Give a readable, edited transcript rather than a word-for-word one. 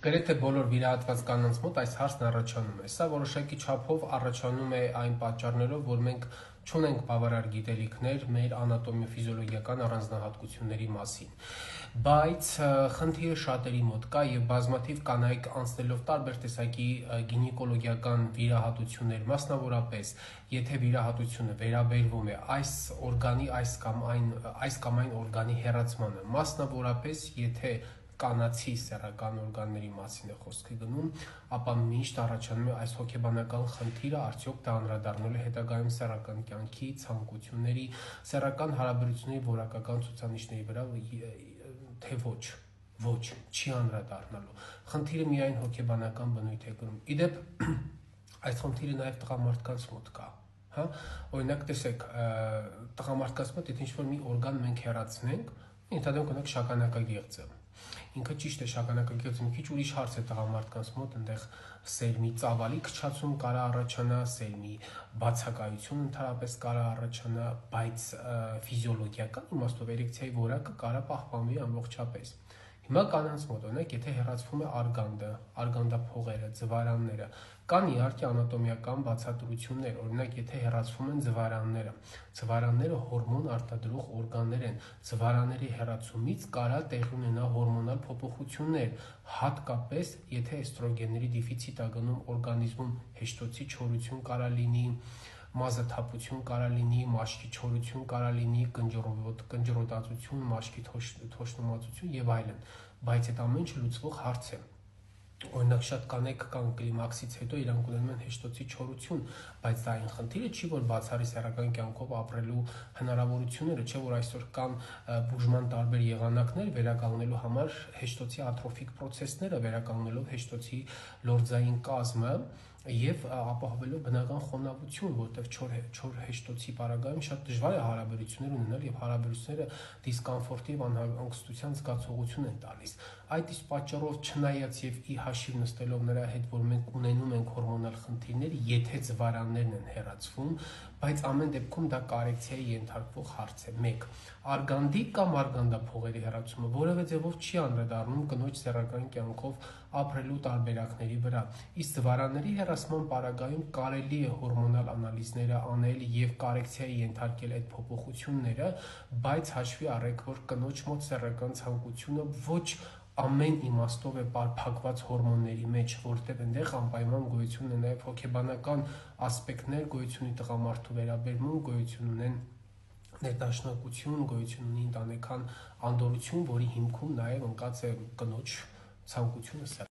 Գրեթե բոլոր վիրահատված կանանց մոտ այս հարցն առաջանում է։ Սա որոշակի չափով առաջանում է այն պատճառներով, որ մենք չունենք բավարար գիտելիքներ մեր անատոմիա-ֆիզիոլոգիական առանձնահատկությունների մասին։ Բայց խնդիրը շատերի մոտ կա եւ բազմաթիվ կանայք անցնելով տարբեր տեսակի գինեկոլոգիական վիրահատություններ, մասնավորապես, եթե վիրահատությունը վերաբերվում է այս օրգանի, այս կամ այն օրգանի հեռացմանը, մասնավորապես, եթե կանացի սեռական օրգանների մասին է խոսքը գնում, ապա միշտ առաջանում է այս հոգեբանական խնդիրը, արդյոք դա անդրադառնալու է հետագայում սեռական կյանքի, ցանկությունների, սեռական հարաբերությունների որակական ցուցանիշների վրա, թե ոչ, չի անդրադառնալու։ Խնդիրը միայն հոգեբանական բնույթ է կրում։ Իդեպ, այս խնդիրը նաև տղամարդկանց մոտ կա։ Օրինակ, տեսեք, տղամարդկանց մոտ, եթե ինչ-որ մի օրգան մենք հեռացնենք, ենթադրենք ունենք շագանակագեղձը։ Ինքը ճիշտ է, շագանակագեղձը մի քիչ ուրիշ հարց է տղամարդկանց մոտ, այնտեղ սերմի ծավալի քչացում կարա առաջանա, սերմի բացակայություն ընդհանրապես կարա առաջանա, բայց ֆիզիոլոգիական իմաստով էրեկցիայի որակը կարա պահպանվի ամբողջապես։ Հիմա կանանց մոտ, օրինակ, եթե հեռացվում է արգանդը, արգանդափողերը, ձվարանները, կան իհարկե անատոմիական բացատրություններ, օրինակ, եթե հեռացվում են ձվարանները հորմոն արտադրող օրգաններ են, ձվարանների հեռացումից կարա տեղի ունենա հորմոնալ փոփոխություններ, հատկապես եթե էստրոգենների դեֆիցիտ ա գնում օրգանիզմում, հեշտոցի չորություն կարա լինի, մազաթափություն կարա լինի, մաշկի չորություն կարա լինի, կնճռոտածություն, մաշկի թոշնամածություն եւ այլն, բայց այդ ամեն ինչը լուծվող հարց է։ Օրինակ, շատ կանայք կան կլիմաքսից հետո իրանք ունենում են հեշտոցի չորություն, բայց դա այն խնդիրը չի, որ բացառի սեռական կյանքով ապրելու հնարավորությունները, չէ՞ որ այսօր կան բուժման տարբեր եղանակներ վերականգնելու համար հեշտոցի ատրոֆիկ պրոցեսները, վերականգնելով հեշտոցի լորձային կազմը եւ ապահովելով բնական խոնավություն, որտեղ չոր հեշտոցի պարագայում շատ դժվար է հարաբերություններ ունենալ եւ հարաբերությունները դիսկոմֆորտի եւ անհանգստության զգացողություն են տալիս։ Այդ իսկ պատճառով, չնայած եւ ի հաշիվ նստելով նրա հետ, որ մենք ունենում ենք հորմոնալ խնդիրներ, եթե ձվարաններն են հեռացվում, բայց ամեն դեպքում դա կորեկցիայի ենթարկվող հարց է։ 1. Արգանդի կամ արգանդափողերի հեռացումը որևէ ձևով չի անդրադառնում կնոջ սեռական կյանքով ապրելու տարբերակների վրա։ Իսկ ձվարանների հեռացման պարագայում կարելի է հորմոնալ անալիզները անել եւ կորեկցիայի ենթարկել այդ փոփոխությունները, բայց հաշվի առեք, որ կնոջ մոտ սեռական ցանկությունը ոչ ամեն իմաստով է պարփակված հորմոնների մեջ, որտեղ այնտեղ անպայման գոյություն ունեն նաև հոգեբանական ասպեկտներ, գոյություն ունի տղամարդու վերաբերմունք, գոյություն ունեն ներդաշնակություն, գոյություն ունի ընտանեկան անդորրություն, որի հիմքում նաև ընկած է կնոջ ցանկությունը